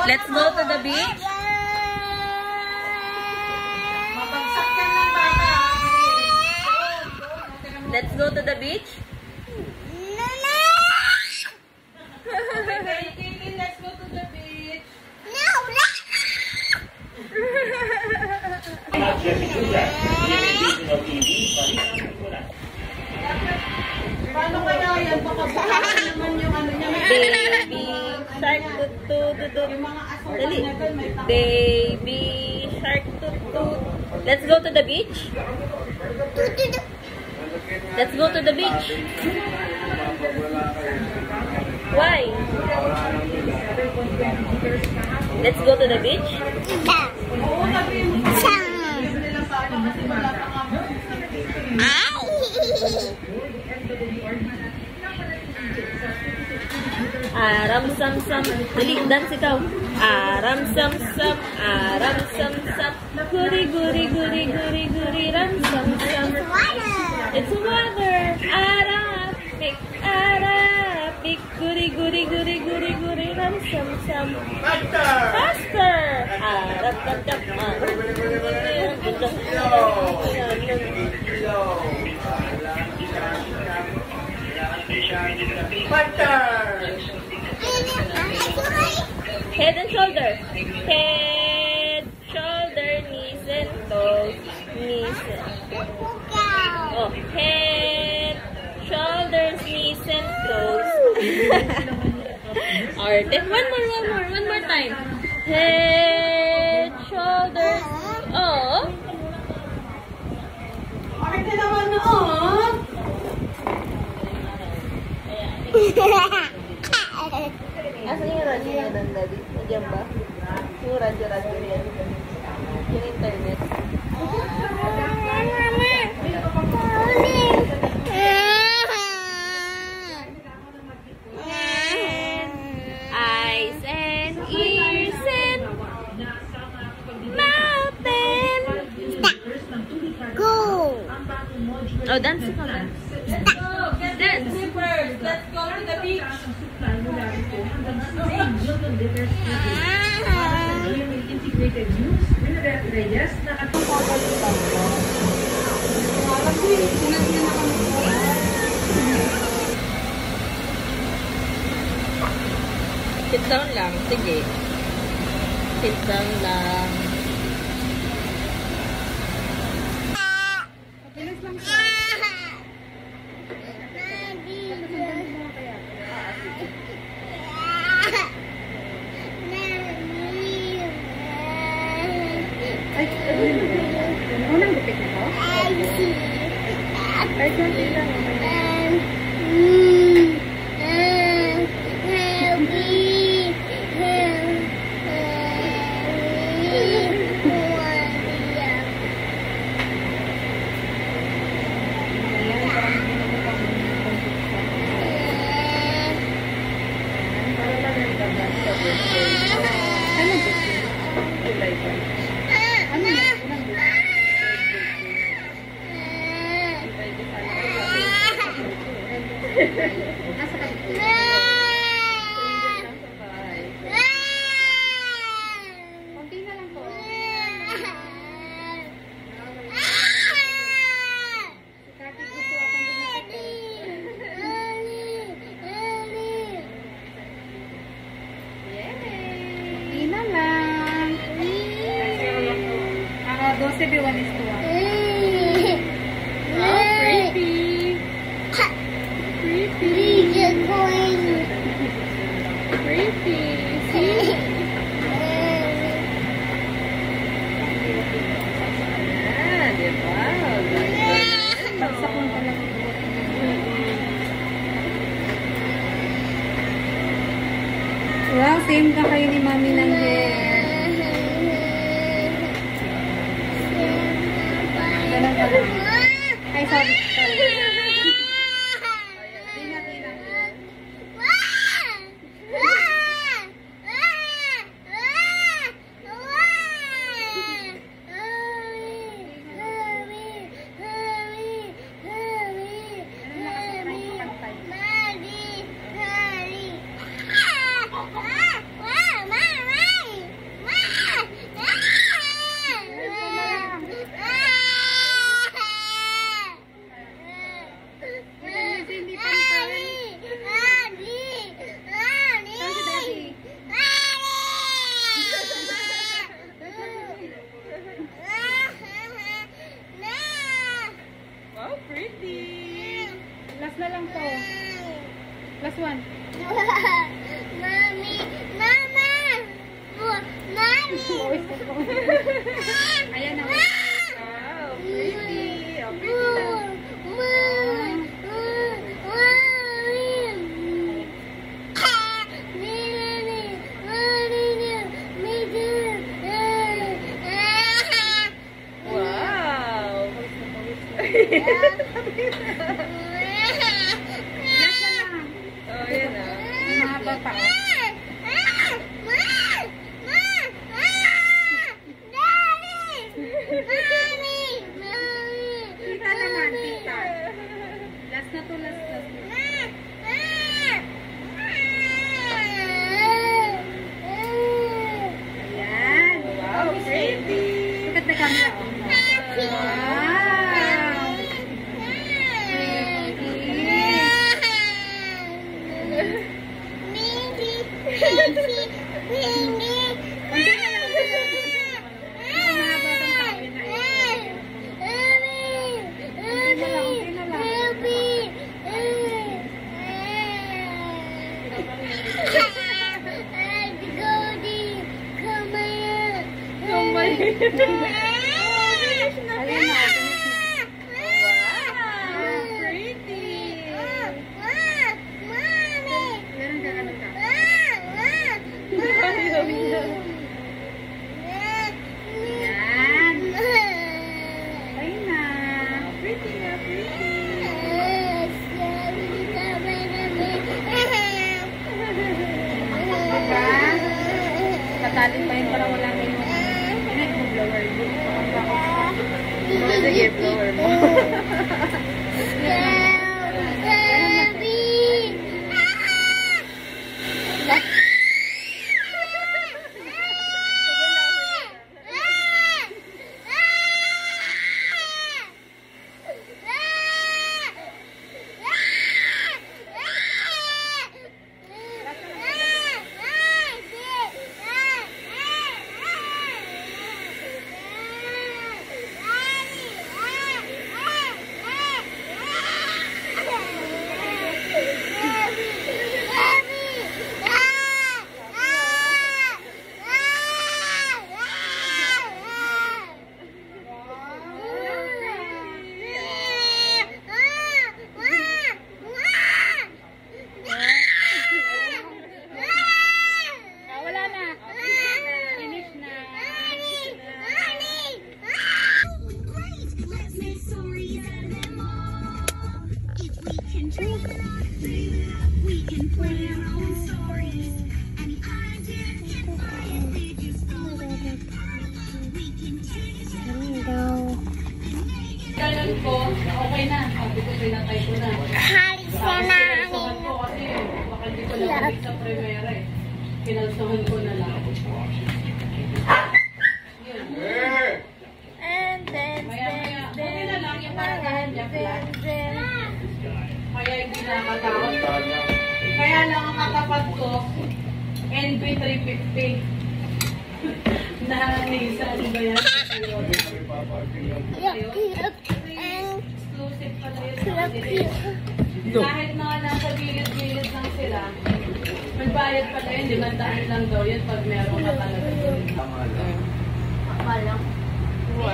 Let's go to the beach. Let's go to the beach. Let's go to the beach. Paano kaya yan? Baka naman yung ano niya. Baby shark tutut. Dali. Baby shark tutut. Let's go to the beach. Let's go to the beach. Why? Let's go to the beach. Oo, sabihin mo. Nila paano kasi wala pa nga. Aram sam sam. Dali, dance ikaw. Aram sam sam. Aram sam sam. Guri guri guri guri guri ram sam sam. It's water. Arapik. Arapik. Guri guri guri guri guri ram sam sam. Faster. Arap tap tap. Head and shoulder. Head, shoulder, knees and toes. Knees and oh, head, shoulders, knees and toes. Arte. One more time. Head, shoulders. Oh. Arte naman noon. Asan yung radyo niya doon, Daddy? Nandiyan ba? Yung radyo yan. Yung internet. Eyes and ears and mouth and go! Oh, dance ko na. Dance. Slippers. Let's go to the beach. Integrated use, Reyes, Sit down lang. Sige. Sit down lang. unang gupit na ko? Ay, konti lang. Doce B1 is to 1. Oh, pretty. Pretty. Pretty. See? Ah, diba? Bagsak lang pala. Wow, same ka kayo ni Mami ng hair. Ay, sorry. one. Mommy! Mama! Mommy! Ayan na. Wow, pretty. Oh, pretty lang. Wow. Oh, yan ah. Mahaba pa. Tita naman, tita. Last na to, last. Ayan. Wow, pretty. Look at the camera. Wow. Ayan na. Meron ka, ano ka? Ayan. Ayun na. Pretty na, pretty. Patalin pa yun para wala na yung blower. Sige, blower mo. Wala na. Finish na. Kailan ko, okay na. Sabi ko, pinatay ko na. Pinalsuhan ko kasi baka hindi ko nabalik sa premiere eh. Pinalsuhan ko na lang. Yun. Maya-maya. Buti na lang yung parang niya flat. Kaya hindi nakatakot. Kaya lang ang katapat ko, NB350. Na Nissan ba yan? Exclusive pala yun. Kahit mga nasa gilid-gilid lang sila, magbayad pala yun, 500 lang daw yun pag meron ka talaga yun. Akala. Wow.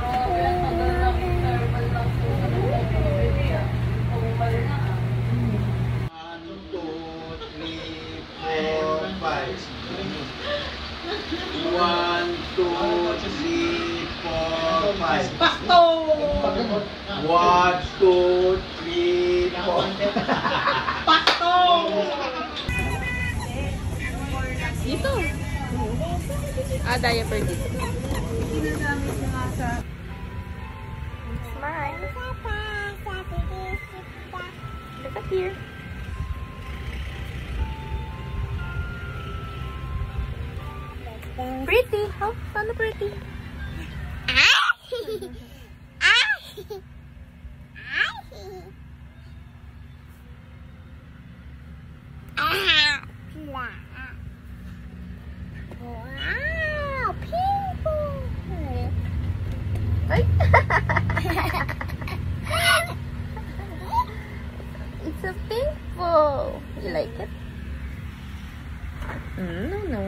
Grabe, ang tagal lang yung thermal lang sa pabili ah. Pumupal na ah. 1, 2, 3, 4, 5. 1, 2, 3, 4, 5. Pasto! 1, 2, 3, 4. Pasto! Dito. Ah, diaper dito. Ginagamit na nga sa... Smile. Look up here. Pretty. Oh, ano pretty? Wow, people. Ay! No, no.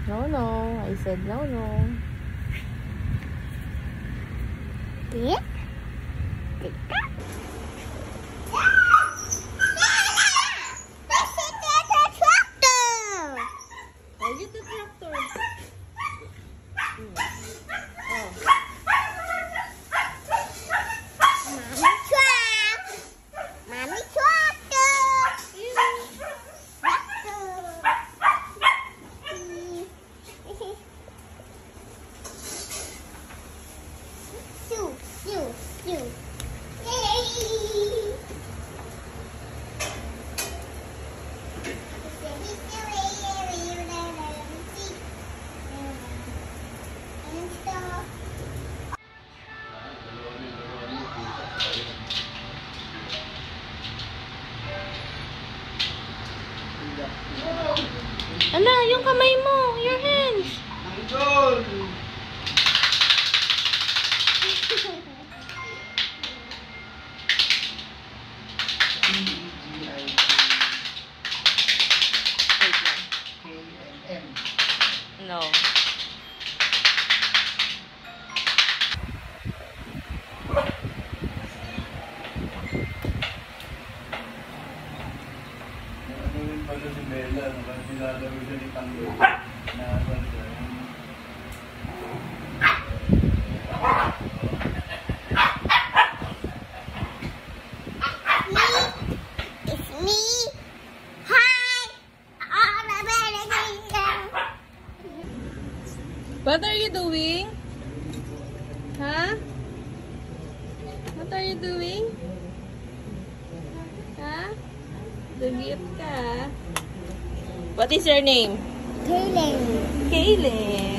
No, no. I said no, no. Yeah. Oh, get the tractor. Mommy tractor. Ala, yung kamay mo. Your hands. Nandun! Wait lang. K-N-M. No. Ano rin pala si Bella, nilalaro siya ni Tanggol. Naasan siya. It's me. Hi. All American. What are you doing? Huh? What are you doing? Huh? Dugit ka. What is your name? Kaylin. Kaylin.